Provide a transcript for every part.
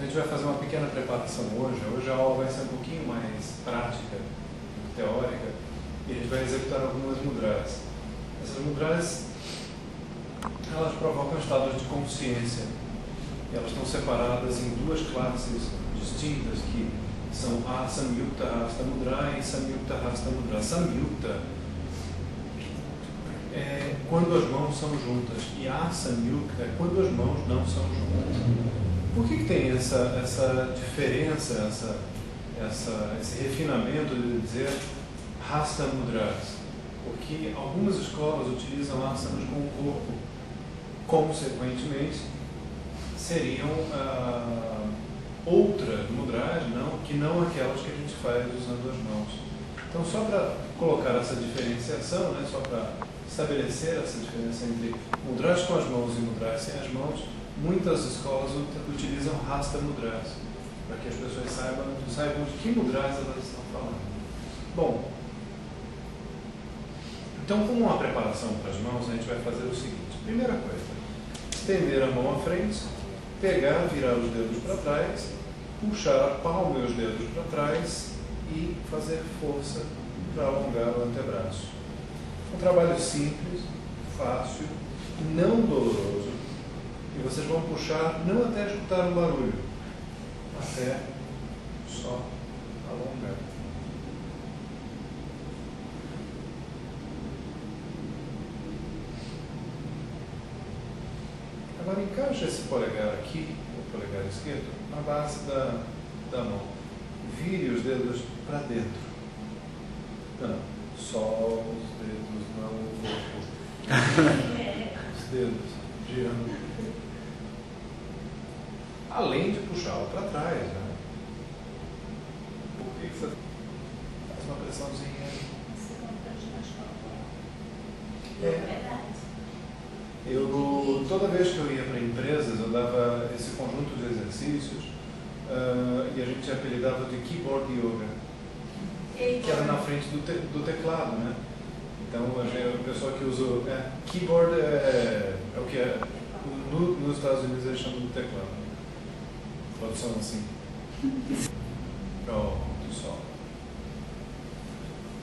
gente vai fazer uma pequena preparação hoje. Hoje a aula vai ser um pouquinho mais prática, teórica, e a gente vai executar algumas mudras. Essas mudras, elas provocam estados de consciência. E elas estão separadas em duas classes distintas, que são a Samyukta Hasta Mudra e Samyukta Hasta Mudra. Samyukta é quando as mãos são juntas, e a Samyukta é quando as mãos não são juntas. Por que tem essa diferença, esse refinamento de dizer Hasta Mudras? Porque algumas escolas utilizam asanas com o corpo. Consequentemente, seriam outras mudras que não aquelas que a gente faz usando as mãos. Então, só para colocar essa diferenciação, né, só para estabelecer essa diferença entre mudras com as mãos e mudras sem as mãos, muitas escolas utilizam Hasta Mudras, para que as pessoas saibam de que mudras elas estão falando. Bom, então, como uma preparação para as mãos, a gente vai fazer o seguinte. Primeira coisa, estender a mão à frente, pegar, virar os dedos para trás, puxar a palma e os dedos para trás e fazer força para alongar o antebraço. Um trabalho simples, fácil, não doloroso, e vocês vão puxar não até escutar um barulho, até só alongar. Agora encaixa esse polegar aqui, o polegar esquerdo, na base da mão. Vire os dedos para dentro. Não, só os dedos, não o corpo. Os dedos girando. Além de puxá-lo para trás, né? Por que você faz uma pressãozinha? Toda vez que eu ia para empresas, eu dava esse conjunto de exercícios e a gente apelidava de Keyboard Yoga, que era na frente do teclado, né? Então, o pessoal que usa... keyboard é o que é... Nos Estados Unidos eles chamam de teclado. Tradução assim. Pronto, só.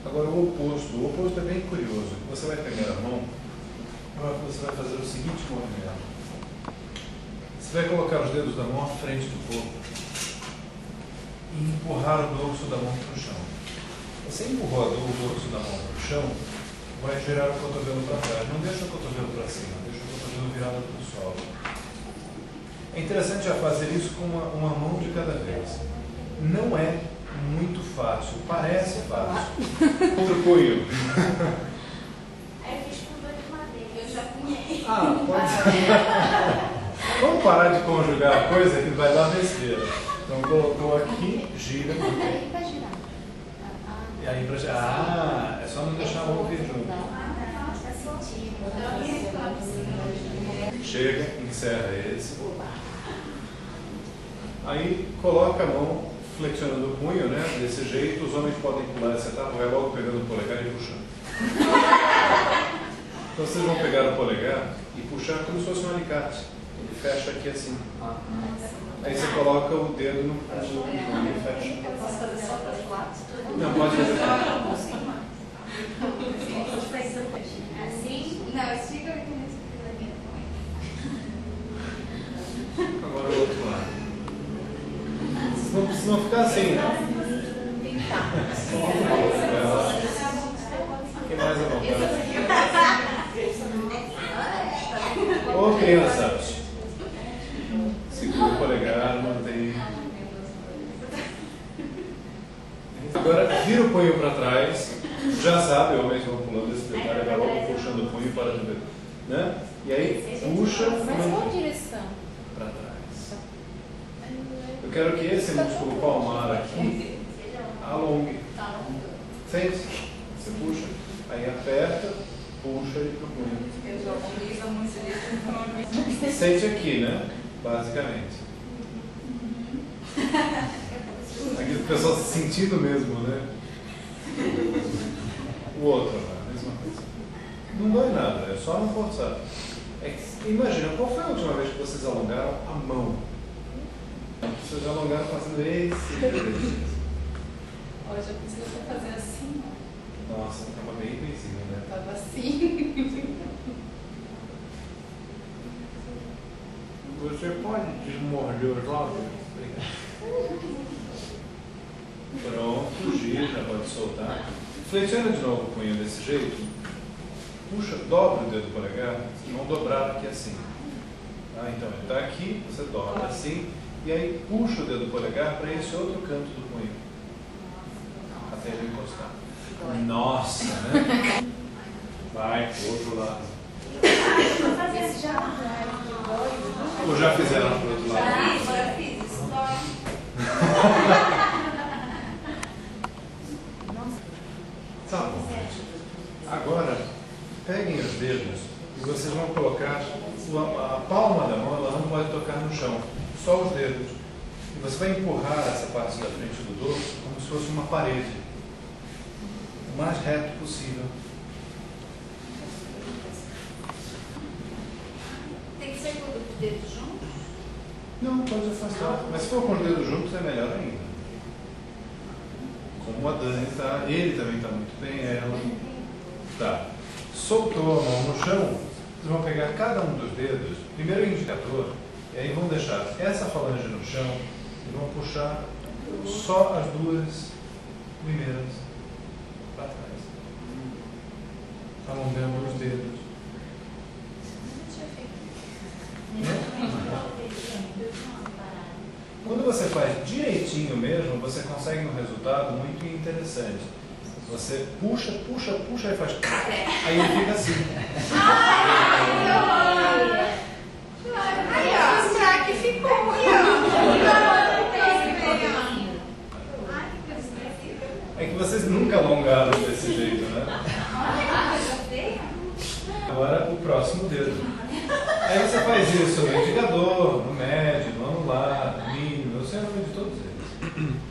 Agora o oposto é bem curioso. Você vai pegar a mão, agora você vai fazer o seguinte movimento. Você vai colocar os dedos da mão à frente do corpo e empurrar o dorso da mão para o chão. Você empurrou o dorso da mão para o chão, vai girar o cotovelo para trás. Não deixa o cotovelo para cima, deixa o cotovelo virado para o solo. É interessante já fazer isso com uma mão de cada vez. Não é muito fácil, parece fácil. Outro punho. Eu fiz com dor de madeira, eu já punhei. Pode ser. Vamos parar de conjugar a coisa que vai dar besteira. Então colocou aqui, gira. Aí vai girar. E aí para girar. É só não deixar a mão vir junto. Chega, encerra esse. Aí coloca a mão flexionando o punho, né? Desse jeito, os homens podem pular essa etapa, vai logo pegando o polegar e puxando. Então vocês vão pegar o polegar e puxar como se fosse um alicate. Ele fecha aqui assim. Aí você coloca o dedo no punho e fecha. Eu posso fazer só para os lados? Não, pode fazer. Assim? Não, estica aqui nesse filamento. Agora o outro lado. Se não ficar assim. Quem mais é bom? Ô crianças, segura o polegar, mantém. Agora vira o punho para trás. Já sabe, homens vão pulando esse detalhe, vai logo puxando o punho para de ver. Né? E aí puxa para trás. Eu quero que esse músculo palmar aqui alongue. Sente? Você puxa, aí aperta, puxa ele para o punho. Sente aqui, né? Basicamente. Aqui o pessoal se sentindo mesmo, né? O outro, a mesma coisa. Não dói nada, é só não forçar. Imagina, qual foi a última vez que vocês alongaram a mão? Você pessoas já alongaram fazendo esse exercício. Hoje eu pedi pra fazer assim. Nossa, tava bem invisível, né? Tava assim. Você pode desmorder os lábios? Pronto, gira, já pode soltar. Flexiona de novo o punho desse jeito. Puxa, dobra o dedo polegar, não dobrar aqui assim. Ah, então ele está aqui, você dobra assim, e aí puxa o dedo polegar para esse outro canto do punho. Até ele encostar. Nossa, né? Vai, outro lado. Esse já Ou já fizeram pro outro lado? já fiz, isso dói. Tá bom. Agora, peguem os dedos e vocês vão colocar a palma da mão, ela não pode tocar no chão, só os dedos. E você vai empurrar essa parte da frente do dorso como se fosse uma parede, o mais reto possível. Tem que ser com os dedos juntos? Não, pode afastar. Mas se for com os dedos juntos é melhor ainda. Como a Dani está, ele também está muito bem, ela. Tá. Soltou a mão no chão, vocês vão pegar cada um dos dedos, primeiro o indicador, e aí vão deixar essa falange no chão e vão puxar só as duas primeiras para trás. Alongando os dedos. Quando você faz direitinho mesmo, você consegue um resultado muito interessante. Você puxa, puxa, puxa e faz crack, aí ele fica assim. Aí, ó, o crack ficou. É que vocês nunca alongaram desse jeito, né? Agora o próximo dedo. Aí você faz isso no indicador, no médio, no anular, no mínimo, eu sei o nome de todos eles.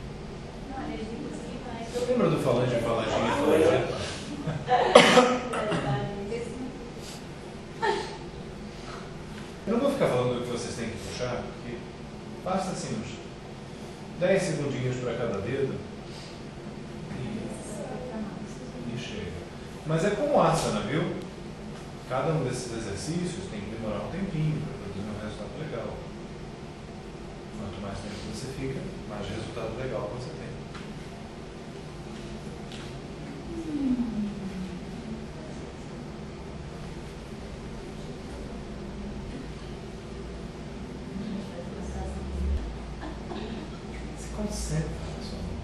Lembra do falange, falanginha, falange? Eu não vou ficar falando do que vocês têm que puxar, porque basta assim uns 10 segundinhos para cada dedo e chega. Mas é como asana, viu? Cada um desses exercícios tem que demorar um tempinho para produzir um resultado legal. Quanto mais tempo você fica, mais resultado legal você tem. Se concentra na sua mão.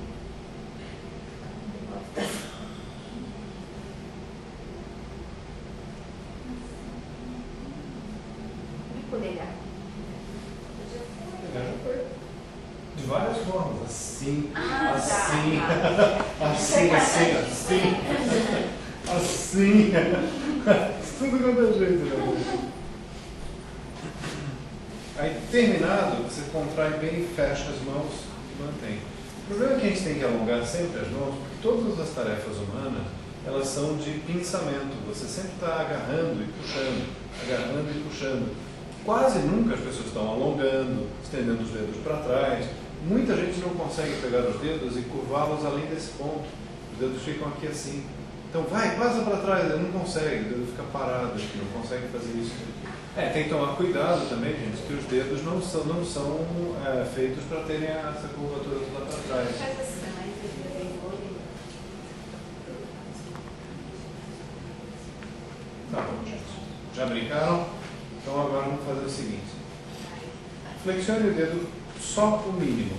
De várias formas, assim, assim, assim, assim, assim, assim, tudo quanto é jeito, né? Aí, terminado, você contrai bem, fecha as mãos e mantém. O problema é que a gente tem que alongar sempre as mãos, porque todas as tarefas humanas, elas são de pinçamento. Você sempre está agarrando e puxando, agarrando e puxando. Quase nunca as pessoas estão alongando, estendendo os dedos para trás. Muita gente não consegue pegar os dedos e curvá-los além desse ponto. Os dedos ficam aqui assim. Então vai, passa para trás, ele não consegue, o dedo fica parado aqui, não consegue fazer isso. Tem que tomar cuidado também, gente, que os dedos não são feitos para terem essa curvatura toda para trás. Tá bom, gente. Já brincaram? Então agora vamos fazer o seguinte. Flexione o dedo só o mínimo.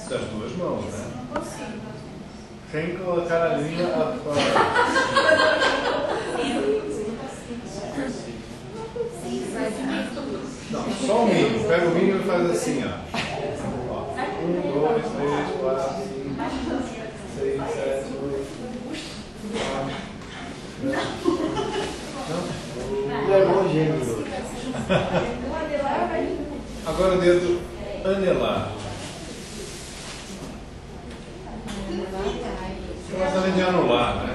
Das duas mãos, né? Sem colocar a linha fora. Não, só o mínimo. Pega o mínimo e faz assim, ó. 1, 2, 3, 4, 5, 6, 7, 8, 9. Agora o dedo anelar. Nós além de anular, né?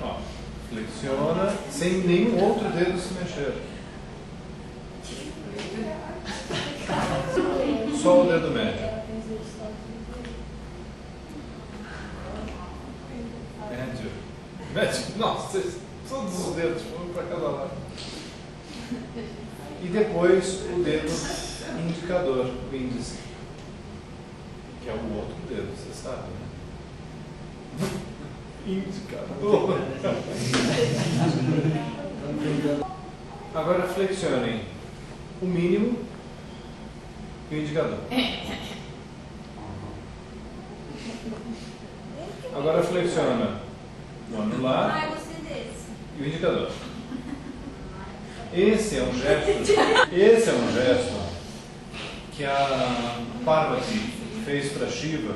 Ó, flexiona sem nenhum outro dedo se mexer. dedo médio? Médio. Médio. Nossa, todos os dedos, um para cada lado. E depois o dedo indicador, o índice, que é o outro dedo, você sabe, né? Indicador. Agora flexionem o mínimo e o indicador. Agora flexiona o anular e o indicador. Esse é um gesto que a Parvati fez para Shiva.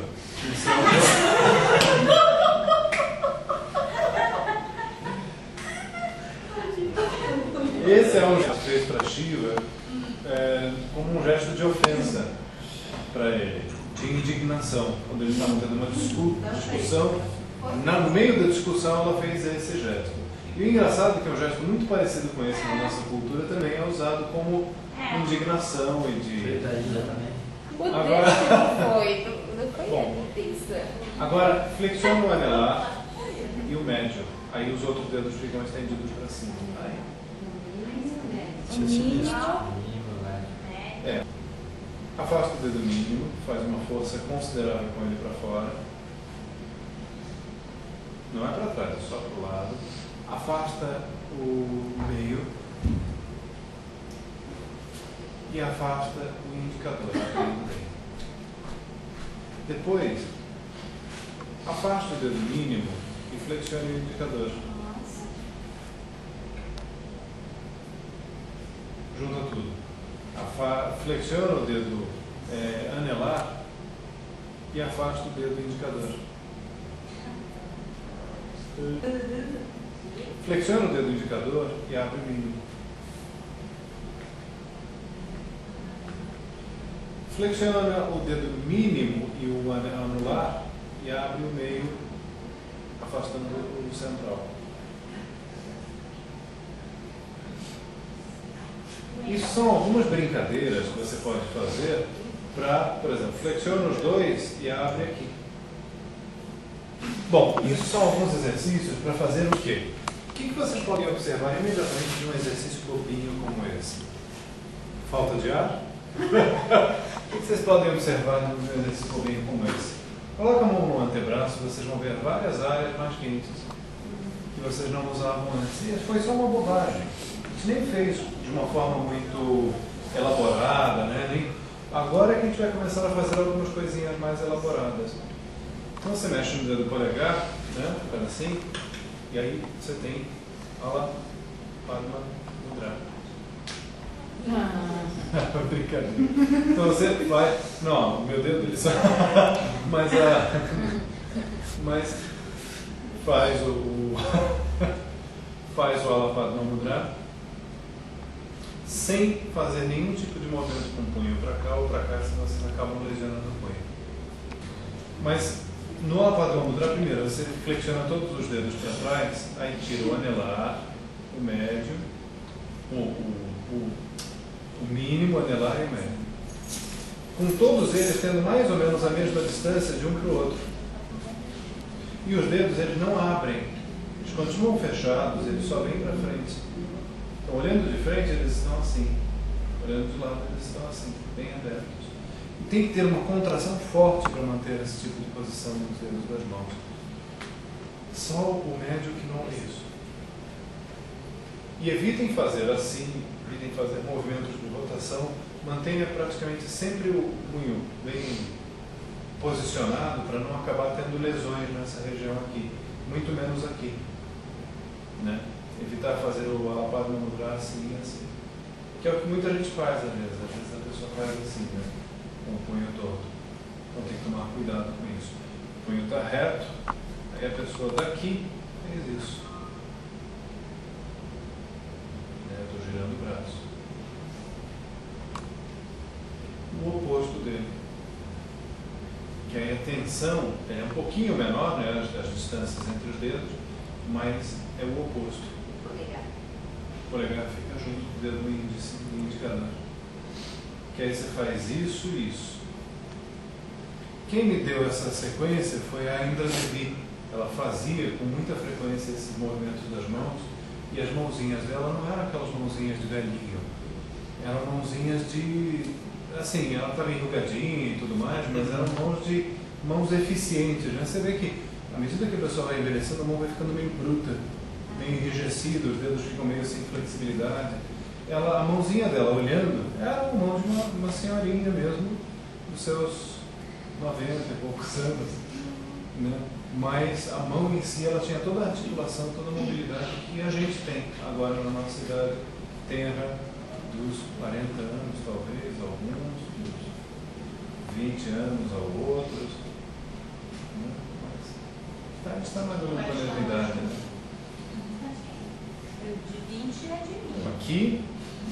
Esse é um gesto que fez para Shiva como um gesto de ofensa para ele, de indignação. Quando eles estavam tendo uma discussão, no meio da discussão ela fez esse gesto. E o engraçado é que é um gesto muito parecido com esse na nossa cultura, também é usado como indignação e de... Agora... não foi isso. Agora, flexiona o anelar e o médio. Aí os outros dedos ficam estendidos para cima. Afasta o dedo mínimo, faz uma força considerável com ele para fora. Não é para trás, é só para o lado. Afasta o meio e afasta o indicador. Depois, afasta o dedo mínimo e flexione o indicador. Junta tudo. Flexiona o dedo anelar e afasta o dedo indicador. Flexiona o dedo indicador e abre o mínimo. Flexiona o dedo mínimo e o anular e abre o meio, afastando o central. Isso são algumas brincadeiras que você pode fazer para, por exemplo, flexiona os dois e abre aqui. Bom, isso são alguns exercícios para fazer o quê? O que vocês podem observar imediatamente de um exercício bobinho como esse? Falta de ar? O que vocês podem observar de um exercício bobinho como esse? Coloca a mão no antebraço, vocês vão ver várias áreas mais quentes que vocês não usavam antes. E foi só uma bobagem. A gente nem fez de uma forma muito elaborada, né? Agora é que a gente vai começar a fazer algumas coisinhas mais elaboradas. Então você mexe no dedo polegar, né? Faz assim, e aí você tem Ala Padma Mudra. Brincadeira. Então você vai. Não, meu dedo ele só. Mas faz faz o Ala Padma Mudra sem fazer nenhum tipo de movimento com o punho para cá ou para cá, senão vocês acabam lesionando o punho. Mas no Ala Padma Mudra, primeiro você flexiona todos os dedos para trás, aí tira o anelar, o médio, o mínimo, o anelar e o médio. Com todos eles tendo mais ou menos a mesma distância de um para o outro. E os dedos eles não abrem, eles continuam fechados, eles só vêm para frente. Então, olhando de frente, eles estão assim. Olhando de lado, eles estão assim, bem abertos. E tem que ter uma contração forte para manter esse tipo de posição nos dedos das mãos. Só o médio que não é isso. E evitem fazer assim, evitem fazer movimentos de rotação. Mantenha praticamente sempre o punho bem posicionado para não acabar tendo lesões nessa região aqui. Muito menos aqui. Né? Evitar fazer o Ala Padma Mudra assim e assim. Que é o que muita gente faz às vezes. Às vezes a pessoa faz assim, né? Com o punho torto. Então tem que tomar cuidado com isso. O punho está reto, aí a pessoa daqui fez isso. Estou girando o braço. O oposto dele. Que aí a tensão é um pouquinho menor, né? As distâncias entre os dedos, mas é o oposto. O polegar fica junto com o dedo índice e indicador. Que aí você faz isso e isso. Quem me deu essa sequência foi a Indra Devi. Ela fazia com muita frequência esses movimentos das mãos, e as mãozinhas dela não eram aquelas mãozinhas de velhinho, eram mãozinhas de, assim, ela estava enrugadinha e tudo mais, mas eram mãos eficientes, né? Você vê que à medida que a pessoa vai envelhecendo, a mão vai ficando meio bruta, meio enrijecida, os dedos ficam meio sem flexibilidade. A mãozinha dela, olhando, era a mão de uma senhorinha mesmo, dos seus 90 e poucos anos, né? Mas a mão em si, ela tinha toda a articulação, toda a mobilidade que a gente tem agora na nossa idade, tenra dos 40 anos, talvez, alguns, dos 20 anos a outros, né? Mas a gente está mais ou menos na mesma idade, né? De 20 é de mim. Aqui,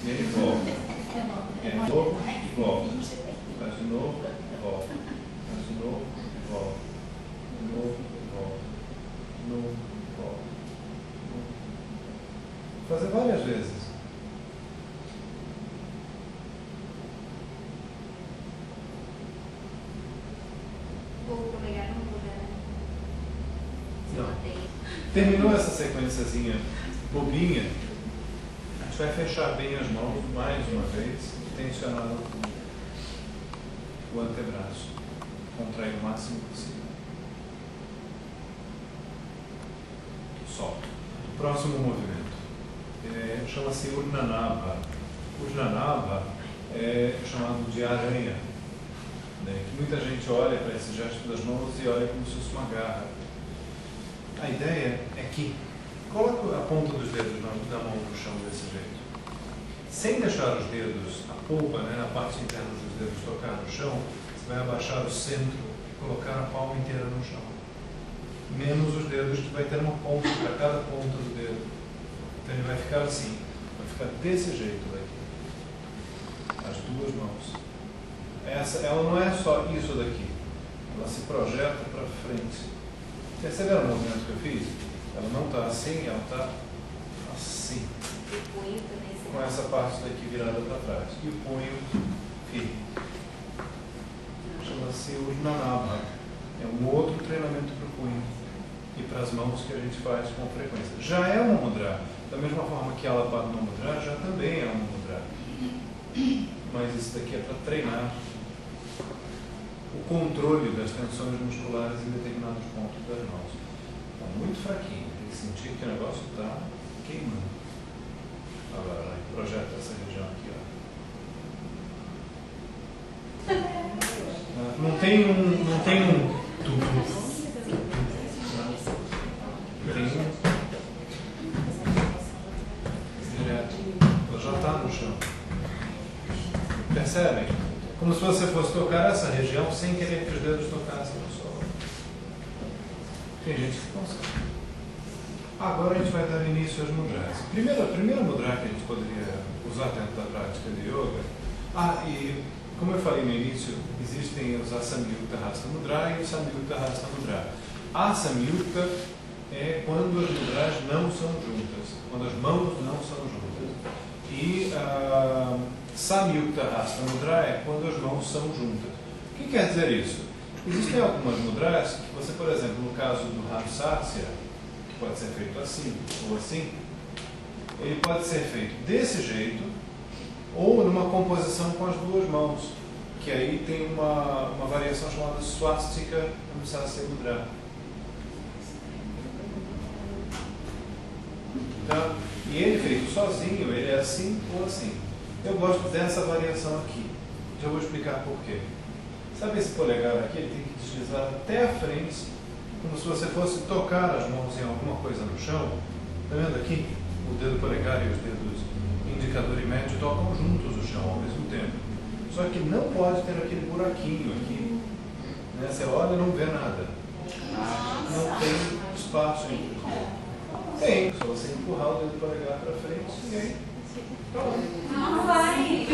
ele volta. É novo e volta. Faz de novo, volta. Faz de novo, volta. De novo, volta. De novo, volta. Fazer várias vezes. Vou pegar um lugar. Não. Terminou essa sequenciazinha bobinha, a gente vai fechar bem as mãos mais uma vez, tensionando o antebraço, contrair o máximo possível. Solta. O próximo movimento chama-se Urnanabha. Urnanabha é chamado de aranha, né? Que muita gente olha para esse gesto das mãos e olha como se fosse uma garra. A ideia é que coloca a ponta dos dedos da mão no chão desse jeito. Sem deixar os dedos, a polpa, né, a parte interna dos dedos tocar no chão, você vai abaixar o centro e colocar a palma inteira no chão. Menos os dedos, que vai ter uma ponta para cada ponta do dedo. Então ele vai ficar assim, vai ficar desse jeito daqui. As duas mãos. Ela não é só isso daqui. Ela se projeta para frente. Perceberam o movimento que eu fiz? Ela não está assim, ela está assim. O punho também. Com essa parte daqui virada para trás. E o punho firme. Chama-se Urnanabha. É um outro treinamento para o punho e para as mãos que a gente faz com frequência. Já é uma mudra. Da mesma forma que ela para uma mudra, já também é uma mudra. Mas isso daqui é para treinar o controle das tensões musculares em determinados pontos das mãos. Está muito fraquinho, tem que sentir que o negócio está queimando. Agora, projeta essa região aqui, ó. Não tem um tubo. Direto. Ela já está no chão. Percebem? Como se você fosse tocar essa região sem querer que os dedos tocassem no solo. Tem gente que consegue. Agora a gente vai dar início às mudras. A primeira mudra que a gente poderia usar dentro da prática de yoga. E como eu falei no início, existem os Asamyukta Hasta Mudra e o Samyukta Hasta Mudra. Asamyukta é quando as mudras não são juntas, quando as mãos não são juntas. E Samyukta Hasta Mudra é quando as mãos são juntas. O que quer dizer isso? Existem algumas mudras que você, por exemplo, no caso do Hamsasya, que pode ser feito assim ou assim, ele pode ser feito desse jeito ou numa composição com as duas mãos, que aí tem uma variação chamada Swastika Hamsasya Mudra. Tá? E ele feito sozinho, ele é assim ou assim. Eu gosto dessa variação aqui. Já vou explicar por quê. Sabe esse polegar aqui? Ele tem que deslizar até a frente, como se você fosse tocar as mãos em alguma coisa no chão. Está vendo aqui? O dedo polegar e os dedos indicador e médio tocam juntos o chão ao mesmo tempo. Só que não pode ter aquele buraquinho aqui. Né? Você olha e não vê nada. Não tem espaço entre os dedos. Tem, só você empurrar o dedo polegar para frente e aí. Não vai.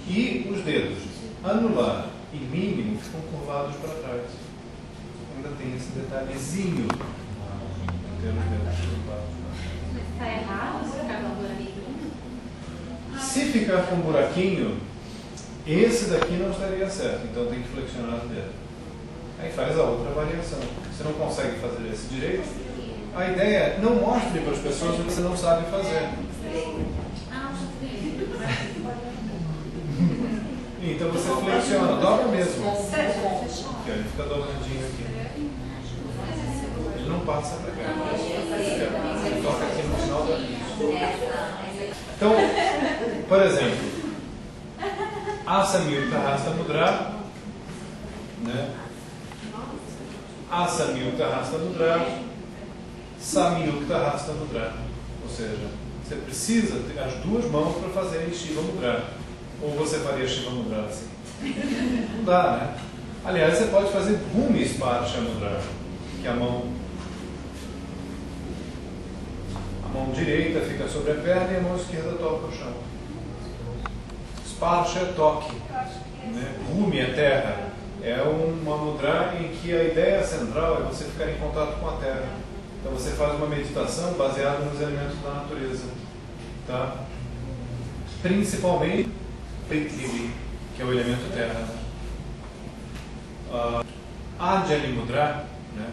E os dedos anular e mínimo ficam curvados para trás. Ainda tem esse detalhezinho. Ter os dedos curvados para trás. Está errado se ficar com um buraquinho? Se ficar com um buraquinho, Esse daqui não estaria certo, então tem que flexionar o dedo. Aí faz a outra variação. Você não consegue fazer esse direito, a ideia é não mostre para as pessoas o que você não sabe fazer. Então você flexiona, dobra mesmo. Aqui, ele fica dobradinho aqui. Ele não passa para cá. Ele toca aqui no final da. Então, por exemplo, Asa Milta Hasta Mudra, né? Asa Milta Hasta Mudra, Samyukta Hasta Mudra. Ou seja, você precisa ter as duas mãos para fazer Shiva Mudra. Ou você faria Shiva Mudra assim? Não dá, né? Aliás, você pode fazer Bhumi Sparsha Mudra, que a mão direita fica sobre a perna e a mão esquerda toca o chão. Sparsha é toque, né? Bhumi é terra. É uma mudra em que a ideia central é você ficar em contato com a terra. Então você faz uma meditação baseada nos elementos da natureza, tá? Principalmente Prithvi, que é o elemento terra. Anjali Mudra, né?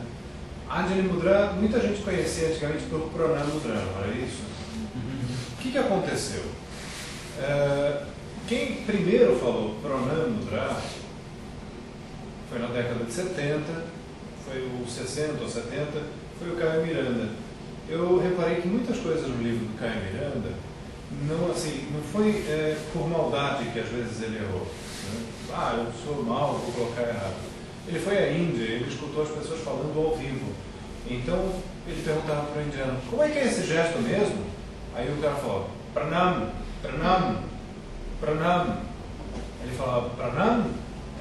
Anjali Mudra, muita gente conhecia antigamente por Pranam Mudra, não era isso? O que aconteceu? Quem primeiro falou Pranam Mudra foi na década de 70, foi o 60 ou 70, foi o Caio Miranda. Eu reparei que muitas coisas no livro do Caio Miranda não foi por maldade que às vezes ele errou, né? Eu sou mau, vou colocar errado. Ele foi à Índia, ele escutou as pessoas falando ao vivo. Então ele perguntava para o indiano: como é que é esse gesto mesmo? Aí o cara falou: Pranam, Pranam, Pranam. Ele falava: Pranam?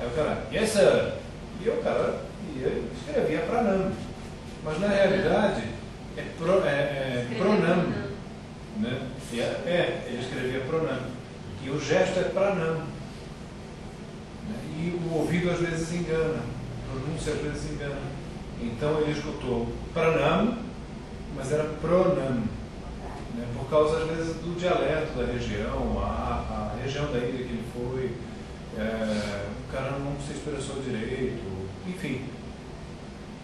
Aí o cara: yes sir. E o cara escrevia Pranam. Mas na realidade é Pranam, né? Ele escrevia Pranam. E o gesto é Pranam, né? E o ouvido às vezes engana, a pronúncia às vezes engana. Então ele escutou Pranam, mas era Pronam, né? Por causa às vezes do dialeto da região, a região da ilha que ele foi, o cara não se expressou direito, enfim.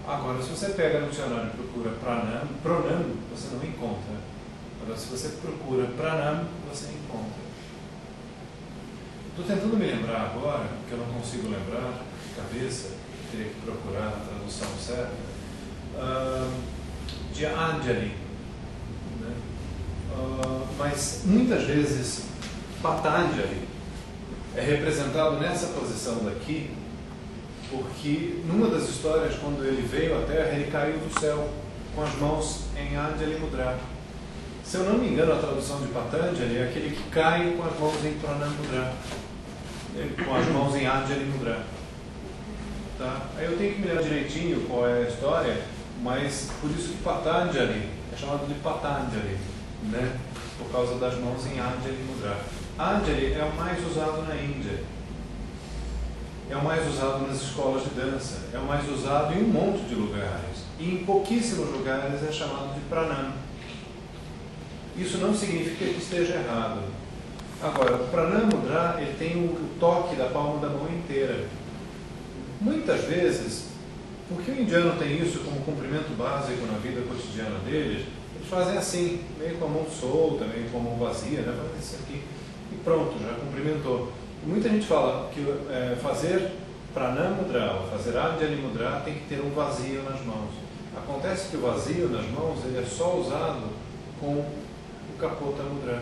Agora, se você pega no dicionário e procura Pranam, você não encontra. Agora, se você procura Pranam, você encontra. Estou tentando me lembrar agora, que eu não consigo lembrar de cabeça, teria que procurar a tradução certa, de Anjali, né? Mas muitas vezes Patanjali é representado nessa posição daqui, porque numa das histórias, quando ele veio à Terra, ele caiu do céu com as mãos em Anjali Mudra. Se eu não me engano, a tradução de Patanjali é aquele que cai com as mãos em Pranam Mudra, com as mãos em Anjali Mudra. Tá? Aí eu tenho que me lembrar direitinho qual é a história, mas por isso que Patanjali é chamado de Patanjali, né? Por causa das mãos em Anjali Mudra. Anjali é o mais usado na Índia. É o mais usado nas escolas de dança, é o mais usado em um monte de lugares. E em pouquíssimos lugares é chamado de Pranam. Isso não significa que esteja errado. Agora, o Pranam Mudra, ele tem o toque da palma da mão inteira. Muitas vezes, porque o indiano tem isso como cumprimento básico na vida cotidiana deles, eles fazem assim, meio com a mão solta, meio com a mão vazia, né? Faz isso aqui e pronto, já cumprimentou. Muita gente fala que fazer Pranam Mudra, ou fazer Anjali Mudra, tem que ter um vazio nas mãos. Acontece que o vazio nas mãos ele é só usado com o Kapota Mudra.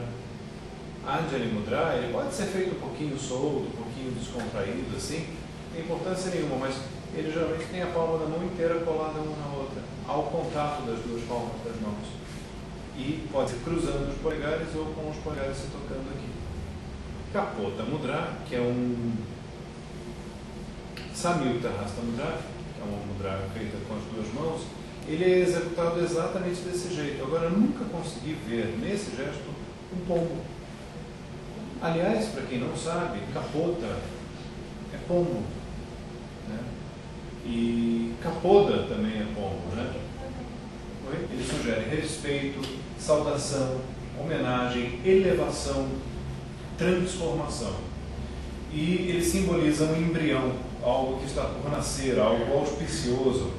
Anjali Mudra, ele pode ser feito um pouquinho solto, um pouquinho descontraído, assim, não tem importância nenhuma, mas ele geralmente tem a palma da mão inteira colada uma na outra, ao contato das duas palmas das mãos. E pode ser cruzando os polegares ou com os polegares se tocando aqui. Kapota Mudra, que é um Samyukta Hasta Mudra, que é uma mudra feita com as duas mãos, ele é executado exatamente desse jeito. Agora, eu nunca consegui ver nesse gesto um pombo. Aliás, para quem não sabe, Kapota é pombo, né? E Kapoda também é pombo, né? Ele sugere respeito, saudação, homenagem, elevação, transformação. e ele simboliza um embrião, algo que está por nascer, algo auspicioso,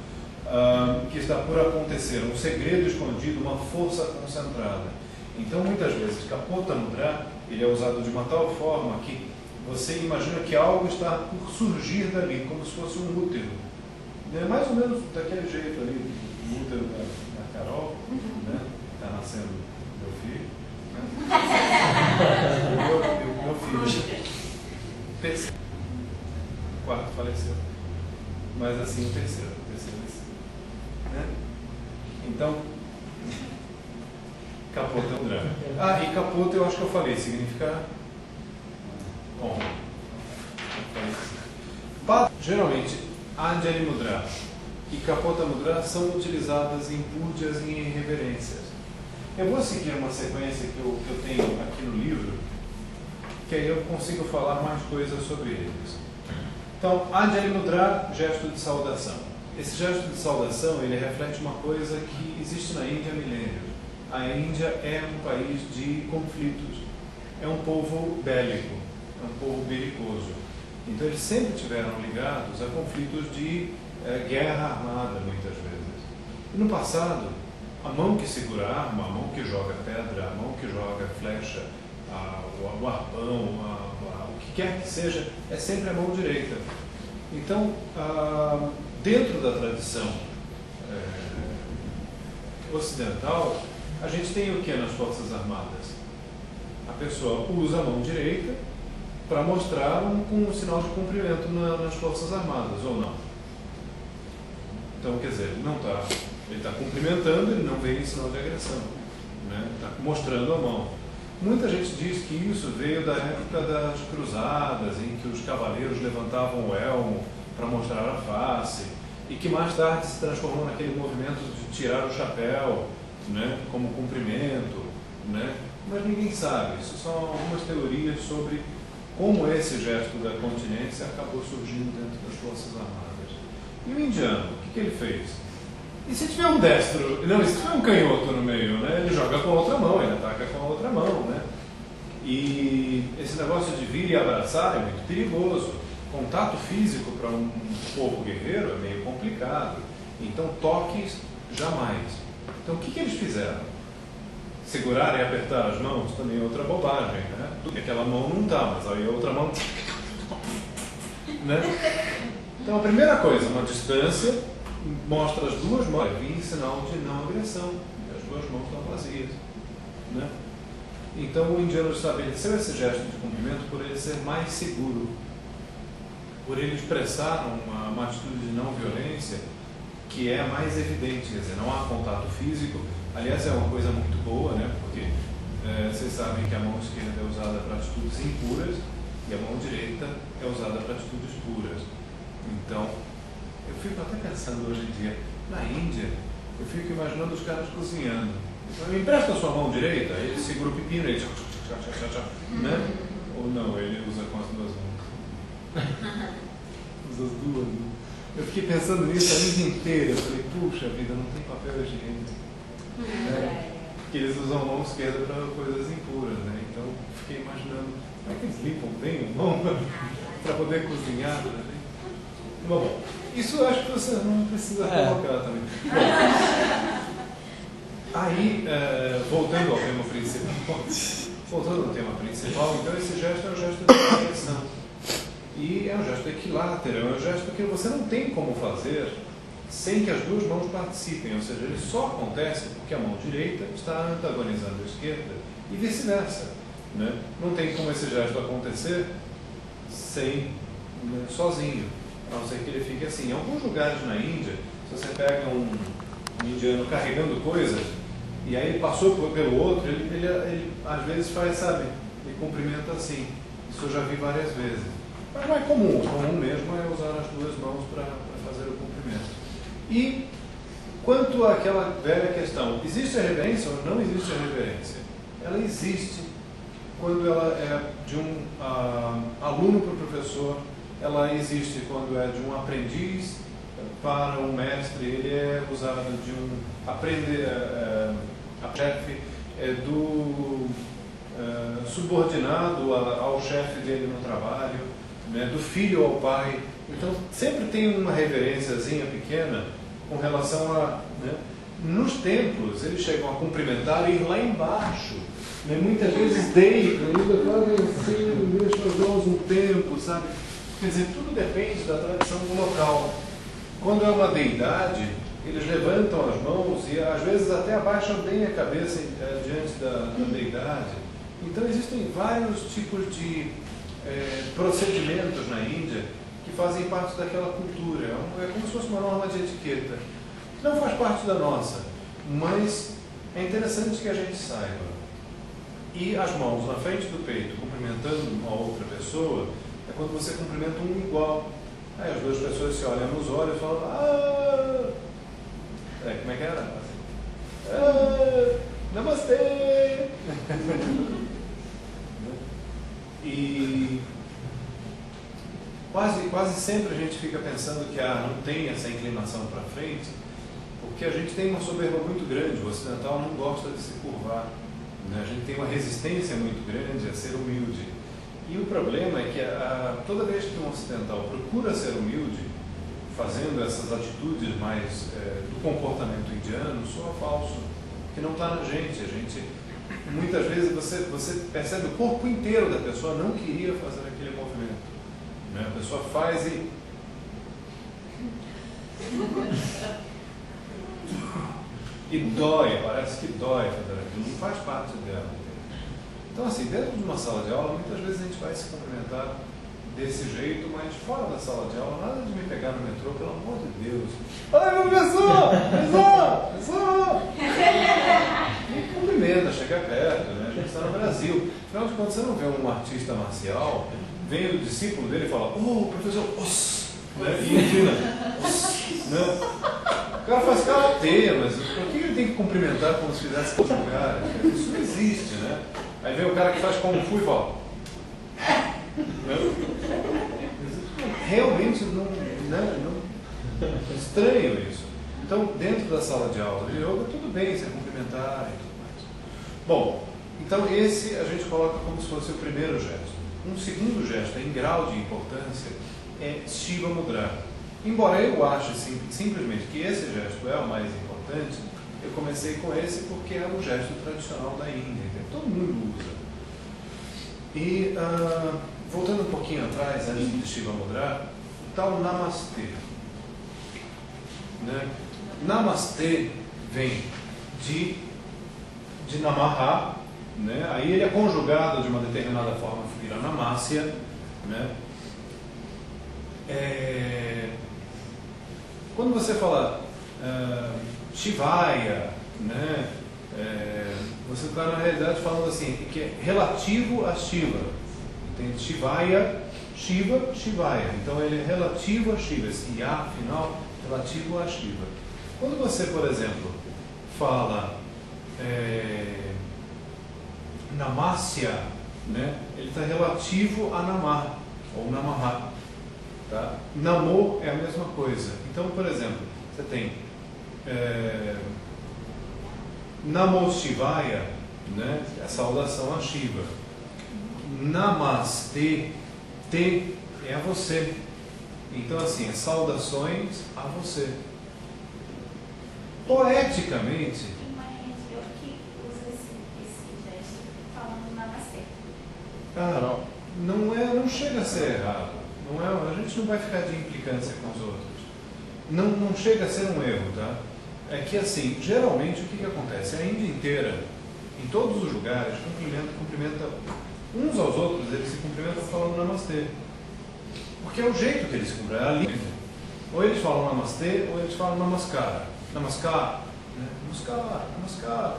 que está por acontecer, um segredo escondido, uma força concentrada. Então, muitas vezes, Kapota Mudra, ele é usado de uma tal forma que você imagina que algo está por surgir dali, como se fosse um útero. É mais ou menos daquele jeito ali, o útero da Carol, né? Está nascendo meu filho. Né? meu filho. Terceiro. O quarto faleceu. Mas assim, o terceiro. Né? Então, Kapota Mudra. E Kapota eu acho que eu falei, significa honra. Geralmente, Anjali Mudra e Kapota Mudra são utilizadas em púdias e em reverências. Eu vou seguir uma sequência que eu tenho aqui no livro, que aí eu consigo falar mais coisas sobre eles. Então, Anjali Mudra, gesto de saudação. Esse gesto de saudação, ele reflete uma coisa que existe na Índia há milênios. A Índia é um país de conflitos, é um povo bélico, é um povo belicoso. Então eles sempre estiveram ligados a conflitos de guerra armada, muitas vezes. E no passado, a mão que segura a arma, a mão que joga pedra, a mão que joga flecha, o arpão, o que quer que seja, é sempre a mão direita. Então, dentro da tradição ocidental, a gente tem o que nas Forças Armadas? A pessoa usa a mão direita para mostrar um sinal de cumprimento nas Forças Armadas, ou não? Então, quer dizer, ele está cumprimentando, ele não veio em sinal de agressão, né? Está mostrando a mão. Muita gente diz que isso veio da época das cruzadas, em que os cavaleiros levantavam o elmo para mostrar a face, e que mais tarde se transformou naquele movimento de tirar o chapéu, né, como cumprimento, né? Mas ninguém sabe. Isso são algumas teorias sobre como esse gesto da continência acabou surgindo dentro das Forças Armadas. E o indiano, o que ele fez? E se tiver um destro, não, e se tiver um canhoto no meio, né, ele joga com a outra mão, ele ataca com a outra mão, né? E esse negócio de vir e abraçar é muito perigoso. Contato físico para um povo guerreiro é meio complicado. Então, toques jamais. Então, o que eles fizeram? Segurar e apertar as mãos também é outra bobagem, né? Porque aquela mão não está, mas aí a outra mão... né? Então, a primeira coisa, uma distância, mostra as duas mãos, em sinal de não agressão. As duas mãos estão vazias, né? Então, o indiano estabeleceu esse gesto de cumprimento por ele ser mais seguro, por ele expressar uma atitude de não violência que é mais evidente, quer dizer, não há contato físico. Aliás, é uma coisa muito boa, né? Porque vocês sabem que a mão esquerda é usada para atitudes impuras e a mão direita é usada para atitudes puras. Então, eu fico até pensando hoje em dia, na Índia, eu fico imaginando os caras cozinhando. Então, me empresta a sua mão direita, aí ele segura o pepino e ele... né? Ou não, ele usa com as duas mãos. Usa as duas, né? Eu fiquei pensando nisso a vida inteira. Eu falei, puxa vida, não tem papel higiênico. Porque eles usam a mão esquerda para coisas impuras, né? Então, fiquei imaginando, como é que eles limpam bem a mão para poder cozinhar, né? Bom, isso eu acho que você não precisa colocar também. Bom, aí, voltando ao tema principal, então esse gesto é um gesto de proteção. E é um gesto equilátero, é um gesto que você não tem como fazer sem que as duas mãos participem, ou seja, ele só acontece porque a mão direita está antagonizando a esquerda e vice-versa, né? Não tem como esse gesto acontecer sem, né, sozinho, a não ser que ele fique assim. Em alguns lugares na Índia, se você pega um indiano carregando coisas e aí ele passou pelo outro, ele às vezes faz, sabe, ele cumprimenta assim. Isso eu já vi várias vezes. Mas não é comum. O comum mesmo é usar as duas mãos para fazer o cumprimento. E quanto àquela velha questão, existe a reverência ou não existe a reverência? Ela existe quando ela é de um aluno para o professor, ela existe quando é de um aprendiz para um mestre, ele é usado de um chefe, do subordinado ao chefe dele no trabalho. né, do filho ao pai. Então, sempre tem uma reverênciazinha pequena com relação a... Né, nos templos, eles chegam a cumprimentar e ir lá embaixo. Né, muitas vezes deitam, ainda fazem assim, deixam as mãos um tempo, sabe? Quer dizer, tudo depende da tradição do local. Quando é uma deidade, eles levantam as mãos e às vezes até abaixam bem a cabeça diante da deidade. Então existem vários tipos de procedimentos na Índia que fazem parte daquela cultura. É como se fosse uma norma de etiqueta. Não faz parte da nossa, mas é interessante que a gente saiba. E as mãos na frente do peito, cumprimentando uma outra pessoa, é quando você cumprimenta um igual. Aí as duas pessoas se olham nos olhos e falam, como é que era? Namastê! E quase sempre a gente fica pensando que não tem essa inclinação para frente, porque a gente tem uma soberba muito grande. O ocidental não gosta de se curvar, né? A gente tem uma resistência muito grande a ser humilde. E o problema é que toda vez que um ocidental procura ser humilde, fazendo essas atitudes mais do comportamento indiano, soa falso, que não está na gente. A gente, muitas vezes, você percebe o corpo inteiro da pessoa não queria fazer aquele movimento. Né? A pessoa faz e... e dói, parece que dói fazer aquilo, não faz parte dela. Então, assim, dentro de uma sala de aula, muitas vezes a gente vai se cumprimentar desse jeito, mas fora da sala de aula, nada de me pegar no metrô, pelo amor de Deus. Ai, professor! Professor! Me cumprimenta, chega perto, né? A gente está no Brasil. Afinal de contas, você não vê um artista marcial, vem o discípulo dele e fala, professor, né? E ensina, né? O cara faz karatê, mas por que ele tem que cumprimentar como se fizesse outro cara? Isso não existe, né? Aí vem o cara que faz Kung Fu e fala, realmente não estranho isso. Então, dentro da sala de aula de yoga, tudo bem você cumprimentar e tudo mais. Bom, então esse a gente coloca como se fosse o primeiro gesto. Um segundo gesto, em grau de importância, é Shiva Mudra. Embora eu ache simplesmente que esse gesto é o mais importante, eu comecei com esse porque é o gesto tradicional da Índia, todo mundo usa. E, voltando um pouquinho atrás, antes de Shiva Mudra, está o Namastê. Né? Namastê vem de Namaha, né? Aí ele é conjugado de uma determinada forma, vira Namasya, né? Quando você fala Shivaya, né? Você está na realidade falando assim, que é relativo a Shiva. Entende? Shivaya, Shiva, Shivaya. Então ele é relativo a Shiva, esse Ya final, relativo a Shiva. Quando você, por exemplo, fala Namasya, né? Ele está relativo a Namah, ou Namaha. Tá? Namo é a mesma coisa. Então, por exemplo, você tem Namo Shivaya, né? É a saudação a Shiva. Namaste, te é a você. Então, assim, saudações a você. Poeticamente, Tem uma religião que usa esse gesto falando namastê. cara, não chega a ser errado. A gente não vai ficar de implicância com os outros. Não chega a ser um erro, tá? É que, assim, geralmente o que acontece? A Índia inteira, em todos os lugares, cumprimenta uns aos outros, eles se cumprimentam falando namastê. Porque é o jeito que eles se cumprimentam. Ali, ou eles falam namastê, ou eles falam namaskara. Namaskar, né? Namaskar.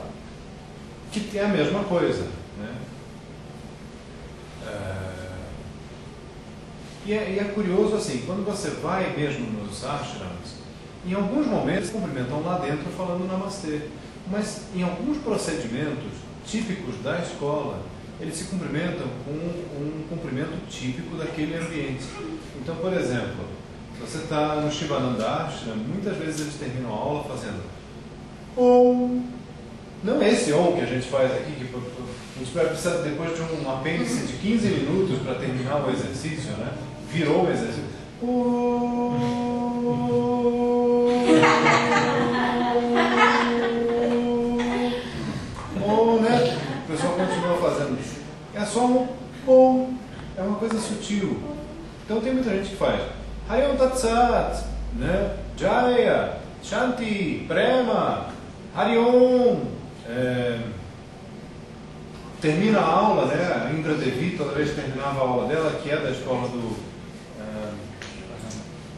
Que é a mesma coisa, né? E é curioso assim, quando você vai mesmo nos ashrams, em alguns momentos se cumprimentam lá dentro falando namastê, mas em alguns procedimentos típicos da escola, eles se cumprimentam com um cumprimento típico daquele ambiente. Então, por exemplo, se você está no Shivananda Ashram, muitas vezes eles terminam a aula fazendo Om. Não é esse Om que a gente faz aqui, que a gente vai precisar depois de um apêndice de 15 minutos para terminar o exercício, né? virou um exercício. Né? O pessoal continua fazendo isso. É só um é uma coisa sutil. Então tem muita gente que faz Hariom Tat Sat, né? Jaya, Shanti, Prema, Hariom. Termina a aula, né? A Indra Devi toda vez terminava a aula dela, que é da escola do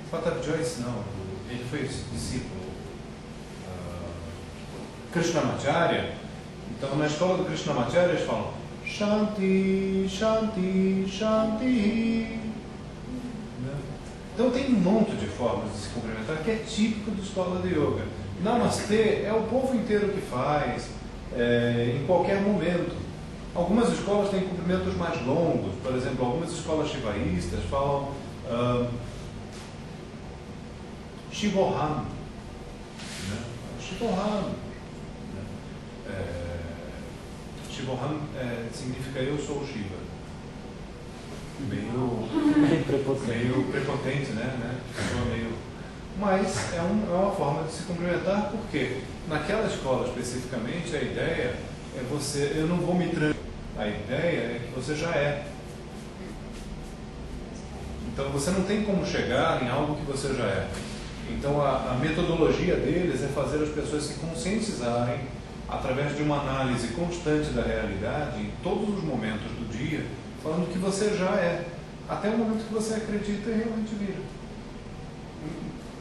Pratap Joyce, não, ele foi discípulo Krishnamacharya. Então na escola do Krishnamacharya eles falam Shanti, Shanti, Shanti. Então tem um monte de formas de se cumprimentar que é típico da escola de yoga. Namastê é o povo inteiro que faz, em qualquer momento. Algumas escolas têm cumprimentos mais longos, por exemplo, algumas escolas shivaístas falam Shivoham. Shivoham. Shivoham significa eu sou o Shiva. Meio prepotente, né? Mas é uma forma de se cumprimentar, porque naquela escola especificamente a ideia é você, eu não vou me transformar. A ideia é que você já é. Então você não tem como chegar em algo que você já é. Então a metodologia deles é fazer as pessoas se conscientizarem através de uma análise constante da realidade em todos os momentos do dia, falando que você já é, até o momento que você acredita e realmente vira.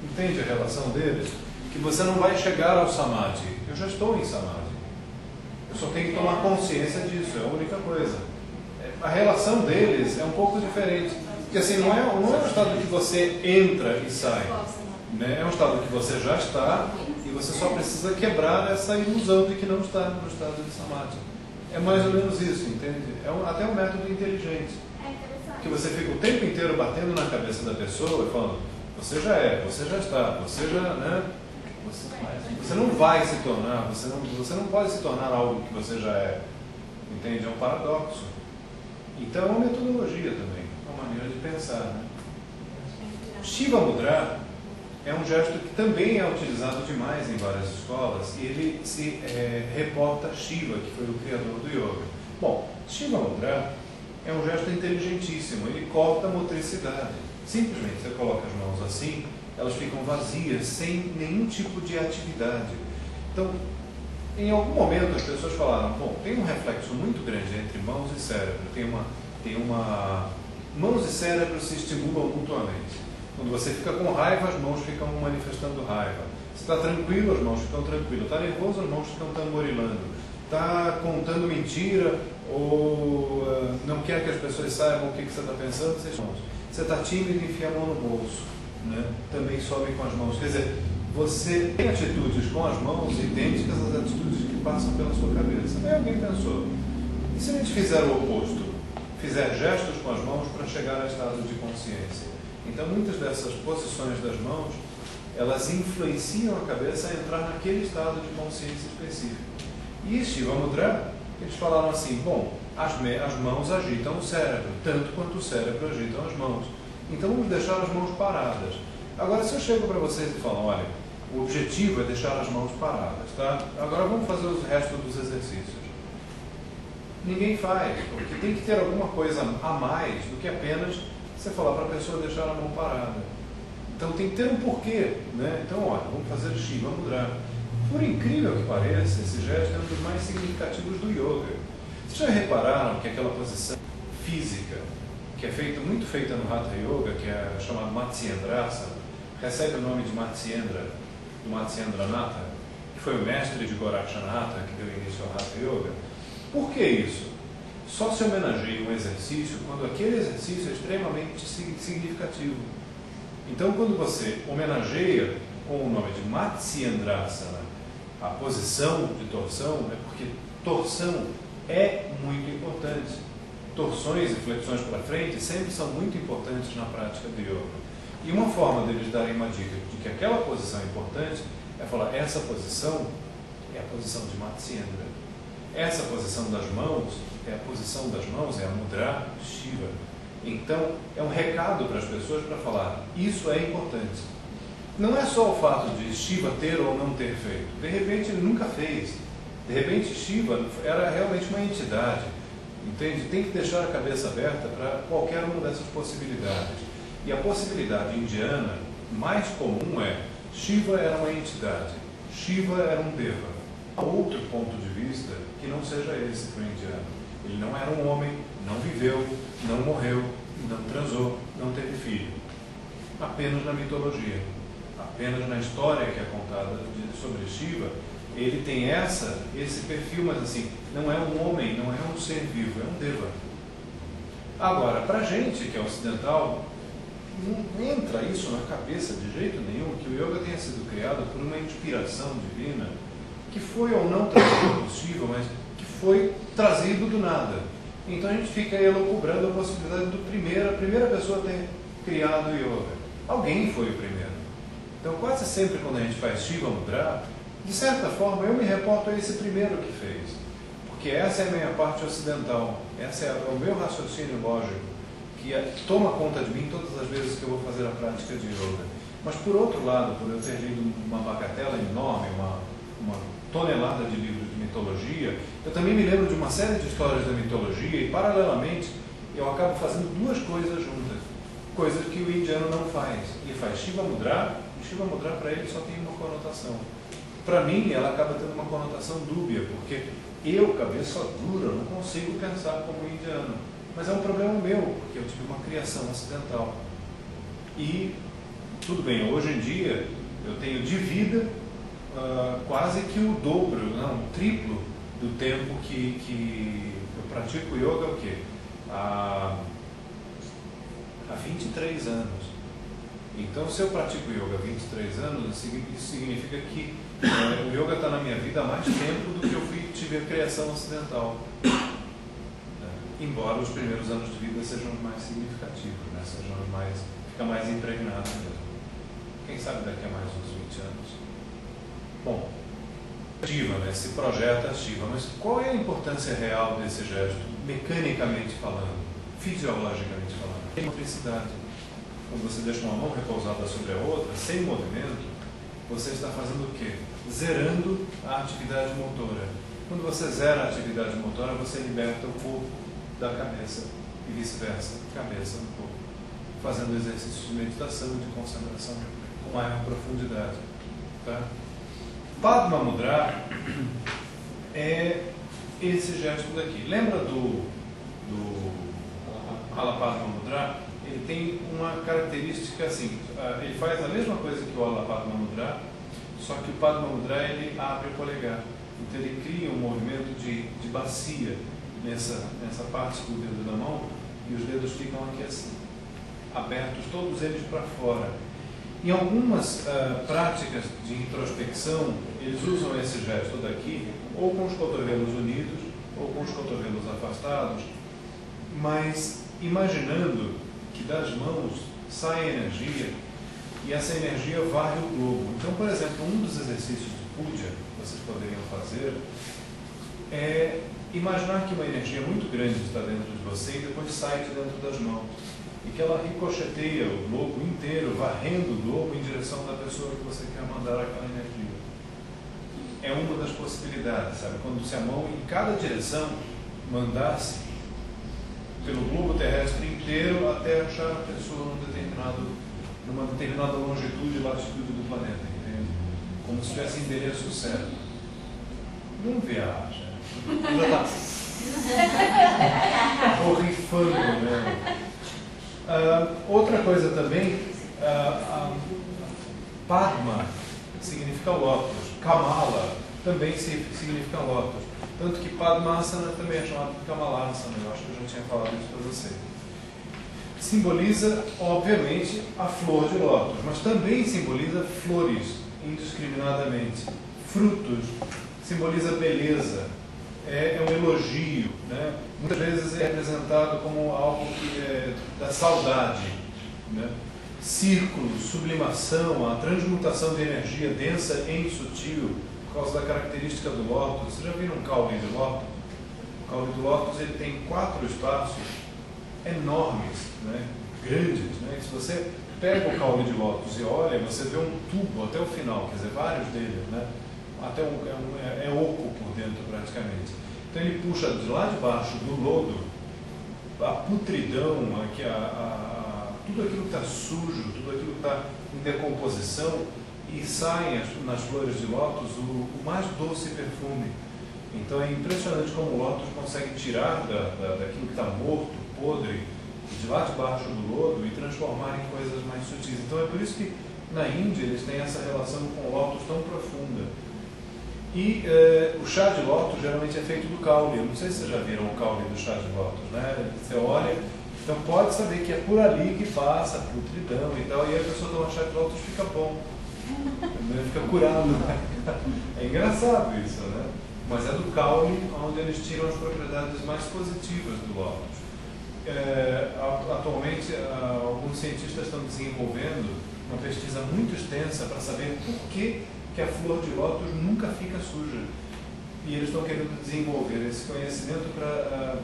Entende a relação deles? Que você não vai chegar ao Samadhi. Eu já estou em Samadhi. Eu só tenho que tomar consciência disso, é a única coisa. A relação deles é um pouco diferente. Porque assim, não é um estado que você entra e sai. Né? É um estado que você já está e você só precisa quebrar essa ilusão de que não está no estado de Samadhi. É mais ou menos isso, entende? Até um método inteligente. Que você fica o tempo inteiro batendo na cabeça da pessoa e falando, você já é, você já está, você já, né? Você não vai se tornar, você não pode se tornar algo que você já é. Entende? É um paradoxo. Então é uma metodologia também, é uma maneira de pensar. Né? Shiva Mudra é um gesto que também é utilizado demais em várias escolas e ele se reporta a Shiva, que foi o criador do yoga. Bom, Shiva Mudra é um gesto inteligentíssimo, ele corta a motricidade. Simplesmente você coloca as mãos assim, elas ficam vazias, sem nenhum tipo de atividade. Então, em algum momento as pessoas falaram, bom, tem um reflexo muito grande entre mãos e cérebro, mãos e cérebro se estimulam mutuamente. Quando você fica com raiva, as mãos ficam manifestando raiva. Se está tranquilo, as mãos ficam tranquilas. Está nervoso, as mãos ficam tamborilando. Está contando mentira ou não quer que as pessoas saibam o que você está pensando, você está tímido e enfia a mão no bolso. Né? Também sobe com as mãos. Quer dizer, você tem atitudes com as mãos idênticas às atitudes que passam pela sua cabeça. Aí alguém pensou, e se a gente fizer o oposto? Fizer gestos com as mãos para chegar a estado de consciência? Então muitas dessas posições das mãos, elas influenciam a cabeça a entrar naquele estado de consciência específico. E Shiva Mudra, eles falaram assim, bom, as mãos agitam o cérebro, tanto quanto o cérebro agitam as mãos. Então vamos deixar as mãos paradas. Agora se eu chego para vocês e falo, olha, o objetivo é deixar as mãos paradas, tá? Agora vamos fazer o resto dos exercícios. Ninguém faz, porque tem que ter alguma coisa a mais do que apenas você falar para a pessoa deixar a mão parada. Então tem que ter um porquê, né? Então, olha, vamos fazer Shiva Mudra. Por incrível que pareça, esse gesto é um dos mais significativos do yoga. Vocês já repararam que aquela posição física, que é muito feita no Hatha Yoga, que é chamado Matsyendrasana, recebe o nome de Matsyendra, do Matsyendranatha, que foi o mestre de Gorakshanath, que deu início ao Hatha Yoga. Por que isso? Só se homenageia um exercício quando aquele exercício é extremamente significativo. Então, quando você homenageia com o nome de Matsyendrasana a posição de torção, é porque torção é muito importante. Torções e flexões para frente sempre são muito importantes na prática do yoga. E uma forma deles darem uma dica de que aquela posição é importante é falar, essa posição é a posição de Matsyendra. Essa posição das mãos é a posição das mãos, é a Mudra Shiva. Então, é um recado para as pessoas para falar, isso é importante. Não é só o fato de Shiva ter ou não ter feito. De repente, ele nunca fez. De repente, Shiva era realmente uma entidade. Entende? Tem que deixar a cabeça aberta para qualquer uma dessas possibilidades. E a possibilidade indiana mais comum é Shiva era uma entidade, Shiva era um deva. Há outro ponto de vista que não seja esse para o indiano. Ele não era um homem, não viveu, não morreu, não transou, não teve filho. Apenas na mitologia, apenas na história que é contada sobre Shiva, ele tem esse perfil, mas assim, não é um homem, não é um ser vivo, é um deva. Agora, para a gente que é ocidental, não entra isso na cabeça de jeito nenhum que o yoga tenha sido criado por uma inspiração divina que foi ou não trazido por Shiva, mas que foi trazido do nada. Então a gente fica elucubrando a possibilidade a primeira pessoa ter criado o yoga. Alguém foi o primeiro. Então quase sempre quando a gente faz Shiva Mudra, de certa forma eu me reporto a esse primeiro que fez. Porque essa é a minha parte ocidental, esse é o meu raciocínio lógico, que toma conta de mim todas as vezes que eu vou fazer a prática de yoga. Mas por outro lado, por eu ter lido uma bagatela enorme, uma tonelada de livros de mitologia, eu também me lembro de uma série de histórias da mitologia e paralelamente eu acabo fazendo duas coisas juntas, coisas que o indiano não faz. Ele faz Shiva Mudra, e Shiva Mudra para ele só tem uma conotação. Para mim ela acaba tendo uma conotação dúbia, porque eu, cabeça dura, não consigo pensar como indiano. Mas é um problema meu, porque eu tive uma criação ocidental. E, tudo bem, hoje em dia, eu tenho de vida quase que o dobro, não, o triplo do tempo que eu pratico yoga, o quê? Há 23 anos. Então, se eu pratico yoga há 23 anos, isso significa que o yoga está na minha vida há mais tempo do que eu tive a criação ocidental. Embora os primeiros anos de vida sejam os mais significativos, né? Sejam os mais, fica mais impregnado mesmo. Quem sabe daqui a mais uns 20 anos. Bom, Shiva, né? Se projeta Shiva, mas qual é a importância real desse gesto, mecanicamente falando, fisiologicamente falando? É a motricidade. Quando você deixa uma mão repousada sobre a outra, sem movimento, você está fazendo o quê? Zerando a atividade motora. Quando você zera a atividade motora, você liberta o corpo da cabeça e vice-versa, cabeça no corpo, fazendo exercícios de meditação e de concentração com maior profundidade. Tá? Padma Mudra é esse gesto daqui. Lembra do Alapadma Mudra? Ele tem uma característica assim, ele faz a mesma coisa que o Alapadma Mudra, só que o Padma Mudra ele abre o polegar. Então ele cria um movimento de bacia nessa parte do dedo da mão, e os dedos ficam aqui assim, abertos, todos eles para fora. Em algumas práticas de introspecção, eles usam esse gesto daqui, ou com os cotovelos unidos, ou com os cotovelos afastados, mas imaginando que das mãos sai energia, e essa energia varre o globo. Então, por exemplo, um dos exercícios de puja que vocês poderiam fazer é imaginar que uma energia muito grande está dentro de você e depois sai de dentro das mãos. E que ela ricocheteia o globo inteiro, varrendo o globo em direção da pessoa que você quer mandar aquela energia. É uma das possibilidades, sabe? Quando se a mão em cada direção mandasse pelo globo terrestre inteiro até achar a pessoa numa determinada longitude e latitude do planeta, entende? Como se tivesse endereço certo. Não viaja. Já está borrifando, né? Outra coisa também, Padma significa lótus, Kamala também significa lótus. Tanto que Padmasana também é chamado de Kamalasana, eu acho que eu já tinha falado isso para você. Simboliza, obviamente, a flor de lótus, mas também simboliza flores, indiscriminadamente. Frutos, simboliza beleza, é um elogio, né? Muitas vezes é representado como algo que é da saudade, né? Círculo, sublimação, a transmutação de energia densa em sutil, por causa da característica do lótus. Vocês já viram um caule de lótus? O caule do lótus ele tem 4 espaços enormes, né? Grandes, né? E se você pega o caule de lótus e olha, você vê um tubo até o final, quer dizer, vários deles, né? Até é oco por dentro praticamente. Então ele puxa de lá de baixo do lodo a putridão, tudo aquilo que está sujo, tudo aquilo que está em decomposição, e saem nas flores de lótus o mais doce perfume. Então é impressionante como o lótus consegue tirar daquilo que está morto, podre, de lá de baixo do lodo e transformar em coisas mais sutis. Então é por isso que na Índia eles têm essa relação com o lótus tão profunda. E o chá de lótus geralmente é feito do caule. Eu não sei se vocês já viram o caule do chá de lótus, né? Você olha, então pode saber que é por ali que passa a putridão e tal, e a pessoa toma chá de lótus e fica bom, fica curado. É engraçado isso, né? Mas é do caule onde eles tiram as propriedades mais positivas do lótus. Atualmente, alguns cientistas estão desenvolvendo uma pesquisa muito extensa para saber por que a flor de lótus nunca fica suja. E eles estão querendo desenvolver esse conhecimento para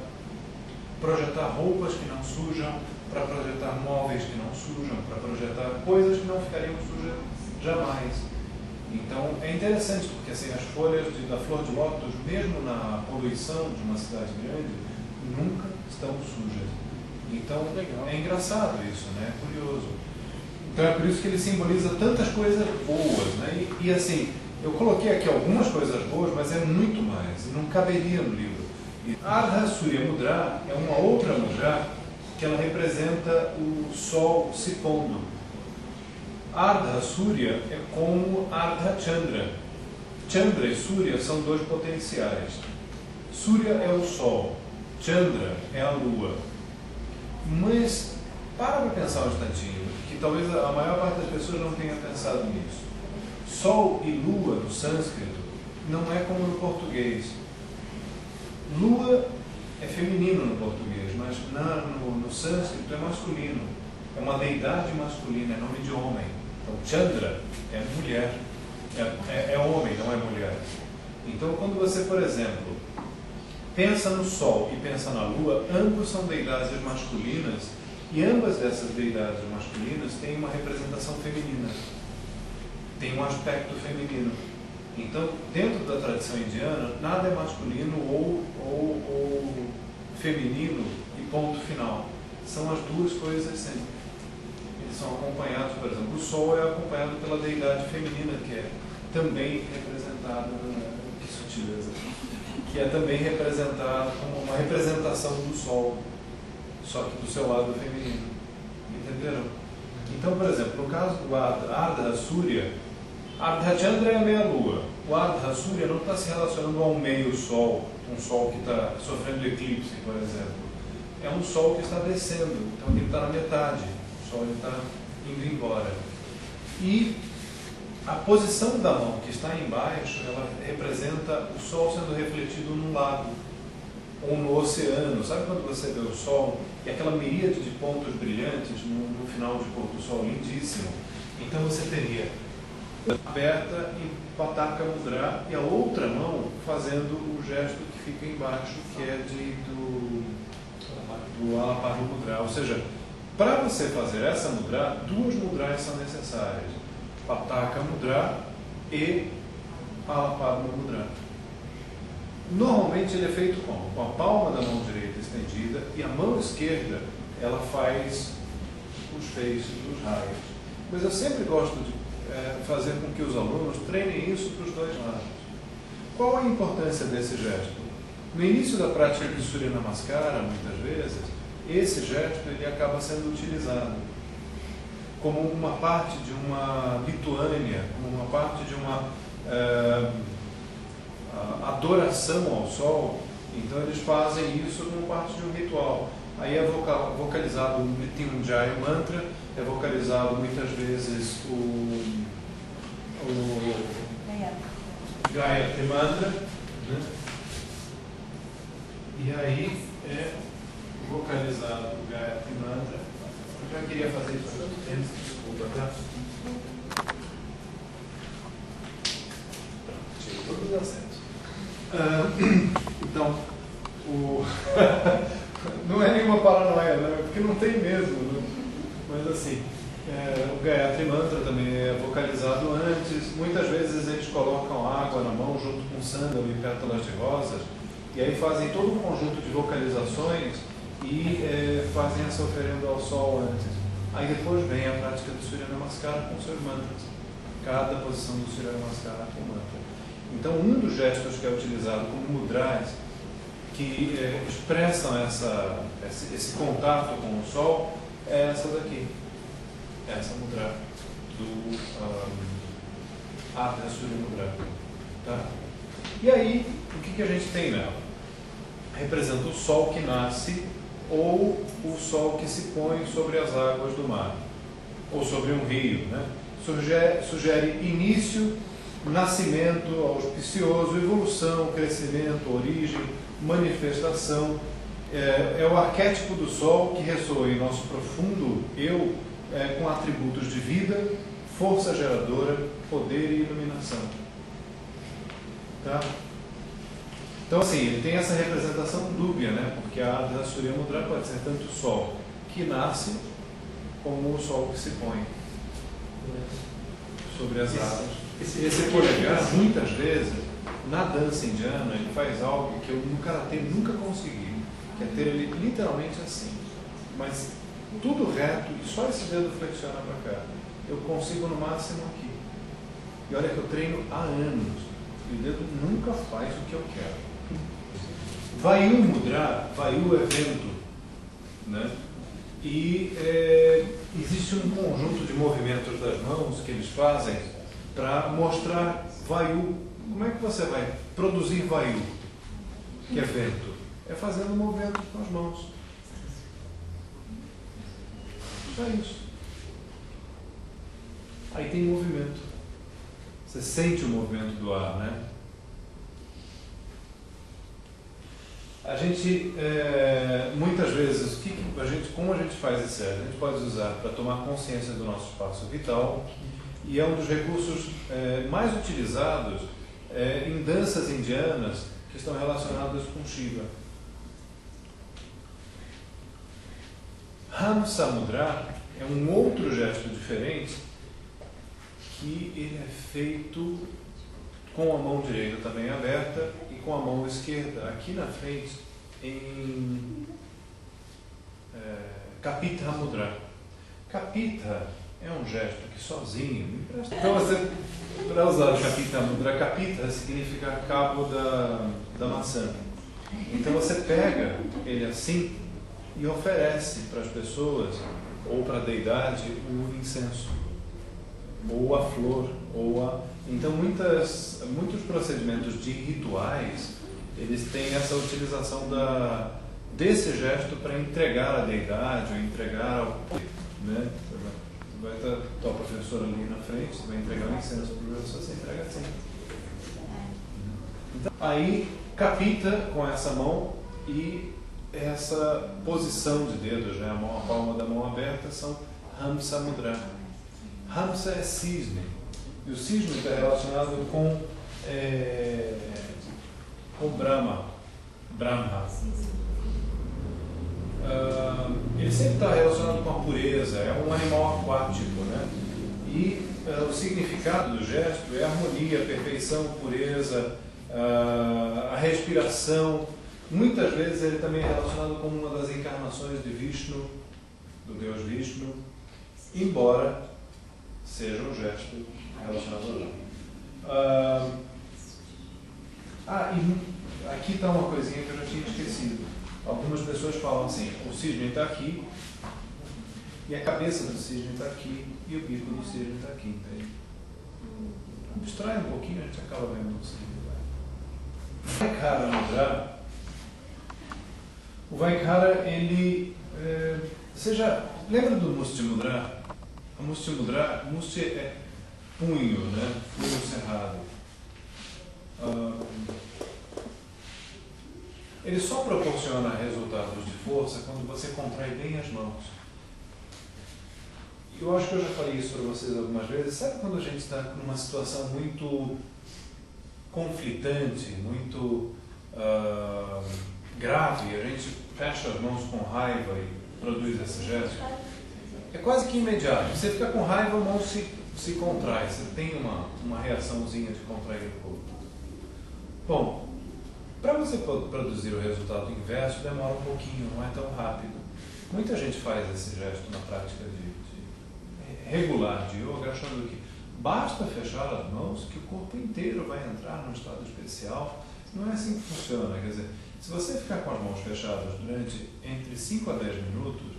projetar roupas que não sujam, para projetar móveis que não sujam, para projetar coisas que não ficariam sujas jamais. Então é interessante, porque assim, as folhas da flor de lótus, mesmo na poluição de uma cidade grande, nunca estão sujas. Então é engraçado isso, né? É curioso. Então é por isso que ele simboliza tantas coisas boas, né? E assim, eu coloquei aqui algumas coisas boas, mas é muito mais, não caberia no livro. Ardha Surya Mudra é uma outra mudra que ela representa o sol se pondo. Ardha Surya é como Ardha Chandra. Chandra e Surya são dois potenciais. Surya é o sol, Chandra é a lua. Mas para pensar um instantinho, que talvez a maior parte das pessoas não tenha pensado nisso. Sol e lua no sânscrito não é como no português. Lua é feminino no português, mas no sânscrito é masculino. É uma deidade masculina, é nome de homem. Então Chandra é mulher, é homem, não é mulher. Então quando você, por exemplo, pensa no Sol e pensa na Lua, ambos são deidades masculinas, e ambas dessas deidades masculinas têm uma representação feminina, tem um aspecto feminino. Então, dentro da tradição indiana, nada é masculino ou feminino e ponto final. São as duas coisas sempre. Eles são acompanhados, por exemplo, o Sol é acompanhado pela deidade feminina, que é também representada, que sutileza, que é também representada como uma representação do Sol, só que do seu lado feminino. Entenderam? Então, por exemplo, no caso do Ardha Surya, Ardha Chandra é a meia-lua. O Ardha Surya não está se relacionando ao meio-sol, um sol que está sofrendo eclipse, por exemplo. É um sol que está descendo, então ele está na metade, o sol está indo embora. E a posição da mão que está embaixo, ela representa o sol sendo refletido num lago ou no oceano. Sabe quando você vê o sol e aquela miríade de pontos brilhantes no final de pôr do sol, lindíssimo? Então você teria aberta em Pataka Mudra e a outra mão fazendo o gesto que fica embaixo, que é do Alapara Mudra. Ou seja, para você fazer essa mudra, duas mudras são necessárias: Pataka Mudra e Alapara Mudra. Normalmente ele é feito como? Com a palma da mão direita estendida e a mão esquerda ela faz os feixes dos raios. Mas eu sempre gosto de fazer com que os alunos treinem isso para os dois lados. Qual a importância desse gesto? No início da prática de Surya Namaskara, muitas vezes, esse gesto ele acaba sendo utilizado como uma parte de uma litúania, como uma parte de uma adoração ao sol. Então eles fazem isso como parte de um ritual. Aí é vocalizado o Mrityunjaya Mantra, é vocalizado muitas vezes o Gayatri Mantra, né? E aí é vocalizado o Gayatri Mantra. Eu já queria fazer isso há muito tempo, desculpa, tá? Tirei todos os acentos. Então, Não é nenhuma paranoia, não, porque não tem mesmo. Né? Mas assim, o Gayatri Mantra também é vocalizado antes. Muitas vezes eles colocam água na mão junto com sândalo e pétalas de rosas, e aí fazem todo um conjunto de vocalizações e fazem essa oferenda ao sol antes. Aí depois vem a prática do Surya Namaskara com seus mantras. Cada posição do Surya Namaskara com mantra. Então, um dos gestos que é utilizado como mudras, que expressam esse contato com o sol, é essa daqui. Essa mudra do Ardha Surya Mudra. Tá? E aí, o que a gente tem nela? Representa o sol que nasce ou o sol que se põe sobre as águas do mar, ou sobre um rio. Né? Sugere início, nascimento auspicioso, evolução, crescimento, origem, manifestação. É o arquétipo do sol que ressoa em nosso profundo eu, com atributos de vida, força geradora, poder e iluminação. Tá? Então, assim, ele tem essa representação dúbia, né? Porque a Ardha Surya Mudra pode ser tanto o sol que nasce, como o sol que se põe sobre as águas. Esse polegar, muitas vezes, na dança indiana, ele faz algo que eu no karatê nunca consegui, que é ter ele literalmente assim, mas tudo reto e só esse dedo flexiona para cá. Eu consigo no máximo aqui. E olha que eu treino há anos e o dedo nunca faz o que eu quero. Vayu Mudra, Vayu é vento, né? E existe um conjunto de movimentos das mãos que eles fazem para mostrar Vayu. Como é que você vai produzir Vayu, que é vento? É fazendo movimentos com as mãos. Só isso. Aí tem movimento. Você sente o movimento do ar, né? A gente, muitas vezes, como a gente faz esse exercício? A gente pode usar para tomar consciência do nosso espaço vital, e é um dos recursos mais utilizados em danças indianas que estão relacionadas com Shiva. Hamsa Mudra é um outro gesto diferente, que ele é feito com a mão direita também aberta e com a mão esquerda aqui na frente em Kapita Mudra. Kapita é um gesto que sozinho me empresta. Então você, para usar o Kapita Mudra, Kapita significa cabo da maçã. Então você pega ele assim e oferece para as pessoas ou para a deidade o incenso, ou a flor, Então muitos procedimentos de rituais, eles têm essa utilização desse gesto para entregar à deidade, ou entregar ao povo, né? Você vai estar tua professora ali na frente, você vai entregar o incenso para o professor, você entrega assim. Então, aí, capita com essa mão e essa posição de dedos, né? A palma da mão aberta são Hamsa Mudra. Hamsa é cisne, e o cisne está relacionado com Brahma. Ele sempre está relacionado com a pureza, é um animal aquático, né? E o significado do gesto é harmonia, perfeição, pureza, a respiração. Muitas vezes ele também é relacionado com uma das encarnações de Vishnu, do Deus Vishnu, embora seja um gesto relacionado a e aqui está uma coisinha que eu já tinha esquecido. Algumas pessoas falam assim, o cisne está aqui, e a cabeça do cisne está aqui, e o bico do cisne está aqui, entende? Abstrai um pouquinho, a gente acaba vendo o cisne. Vaikhara Mudra. O Vaikhara, ele... você já lembra do Musti Mudra? A Musti Mudra, Musti é punho, né? Punho cerrado. Ele só proporciona resultados de força quando você contrai bem as mãos. Eu acho que eu já falei isso para vocês algumas vezes. Sabe quando a gente está numa situação muito conflitante, muito grave, a gente fecha as mãos com raiva e produz esse gesto, é quase que imediato. Você fica com raiva, a mão se contrai, você tem uma reaçãozinha de contrair o corpo. Bom, para você produzir o resultado inverso, demora um pouquinho, não é tão rápido. Muita gente faz esse gesto na prática de regular de yoga, achando que basta fechar as mãos que o corpo inteiro vai entrar num estado especial. Não é assim que funciona. Quer dizer, se você ficar com as mãos fechadas durante entre 5 a 10 minutos,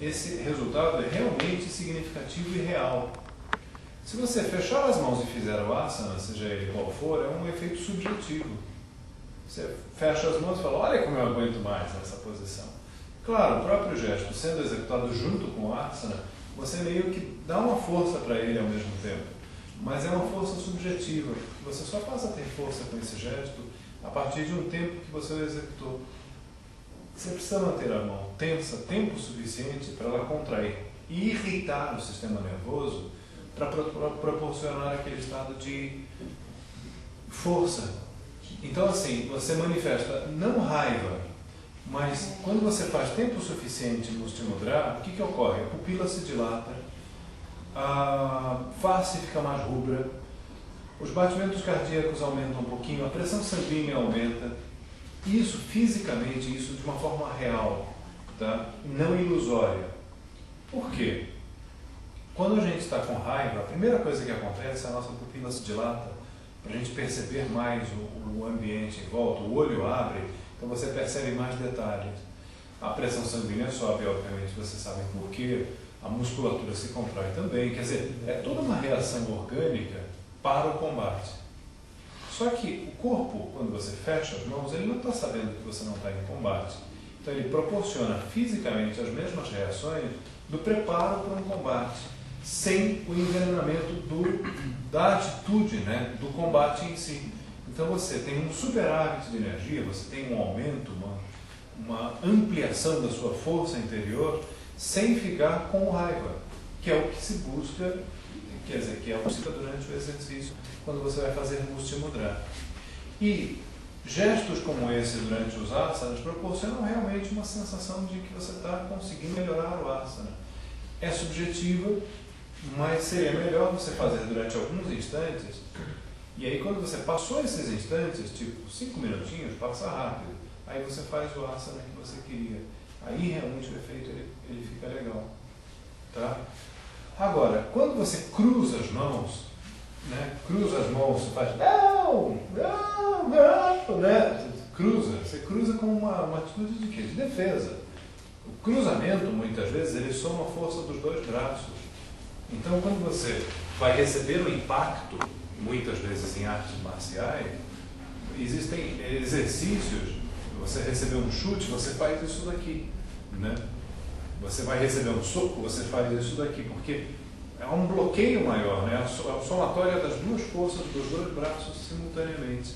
esse resultado é realmente significativo e real. Se você fechar as mãos e fizer o asana, seja ele qual for, é um efeito subjetivo. Você fecha as mãos e fala, olha como eu aguento mais nessa posição. Claro, o próprio gesto sendo executado junto com o asana, você meio que dá uma força para ele ao mesmo tempo. Mas é uma força subjetiva. Você só passa a ter força com esse gesto a partir de um tempo que você o executou. Você precisa manter a mão tensa tempo suficiente para ela contrair e irritar o sistema nervoso para proporcionar aquele estado de força. Então, assim, você manifesta não raiva, mas quando você faz tempo suficiente no Musti Mudra, o que ocorre? A pupila se dilata, a face fica mais rubra, os batimentos cardíacos aumentam um pouquinho, a pressão sanguínea aumenta. Isso, fisicamente, isso de uma forma real, tá? Não ilusória. Por quê? Quando a gente está com raiva, a primeira coisa que acontece é a nossa pupila se dilata, para a gente perceber mais o ambiente em volta, o olho abre, então você percebe mais detalhes. A pressão sanguínea sobe, obviamente, vocês sabem por quê, a musculatura se contrai também, quer dizer, é toda uma reação orgânica para o combate. Só que o corpo, quando você fecha as mãos, ele não está sabendo que você não está em combate. Então ele proporciona fisicamente as mesmas reações do preparo para um combate, sem o envenenamento da atitude, né, do combate em si. Então você tem um superávit de energia, você tem um aumento, uma ampliação da sua força interior, sem ficar com raiva, que é o que se busca, quer dizer, que é o que se busca durante o exercício, quando você vai fazer Musti Mudra. E gestos como esse durante os asanas proporcionam realmente uma sensação de que você está conseguindo melhorar o asana. É subjetiva, mas seria melhor você fazer durante alguns instantes, e aí quando você passou esses instantes, tipo 5 minutinhos, passa rápido, aí você faz o asana que você queria. Aí realmente o efeito ele fica legal. Tá? Agora, quando você cruza as mãos, né? Cruza as mãos, você faz não, né? Você cruza com uma atitude de quê? De defesa. O cruzamento, muitas vezes, ele soma a força dos dois braços. Então, quando você vai receber o impacto, muitas vezes em artes marciais, existem exercícios, você recebeu um chute, você faz isso daqui, né? Você vai receber um soco, você faz isso daqui, porque é um bloqueio maior, né? É a somatória das duas forças dos dois braços simultaneamente.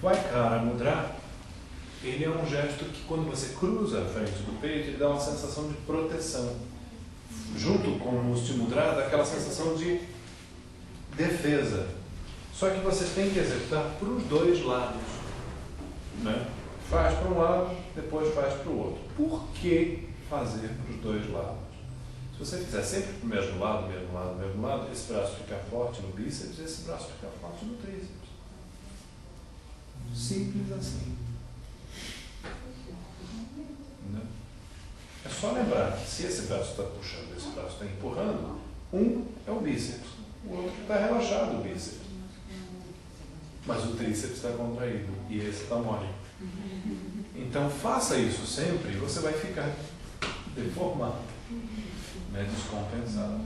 Vaikara Mudra, ele é um gesto que quando você cruza a frente do peito, ele dá uma sensação de proteção. Junto com o Musti Mudra, dá aquela sensação de defesa. Só que você tem que executar para os dois lados, né? Faz para um lado, depois faz para o outro. Por que fazer para os dois lados? Se você fizer sempre para o mesmo lado, esse braço fica forte no bíceps, esse braço fica forte no tríceps. Simples assim. Né? É só lembrar que se esse braço está puxando, esse braço está empurrando, um é o bíceps, o outro está relaxado o bíceps. Mas o tríceps está contraído e esse está mole. Então faça isso sempre e você vai ficar deformado, né, descompensado.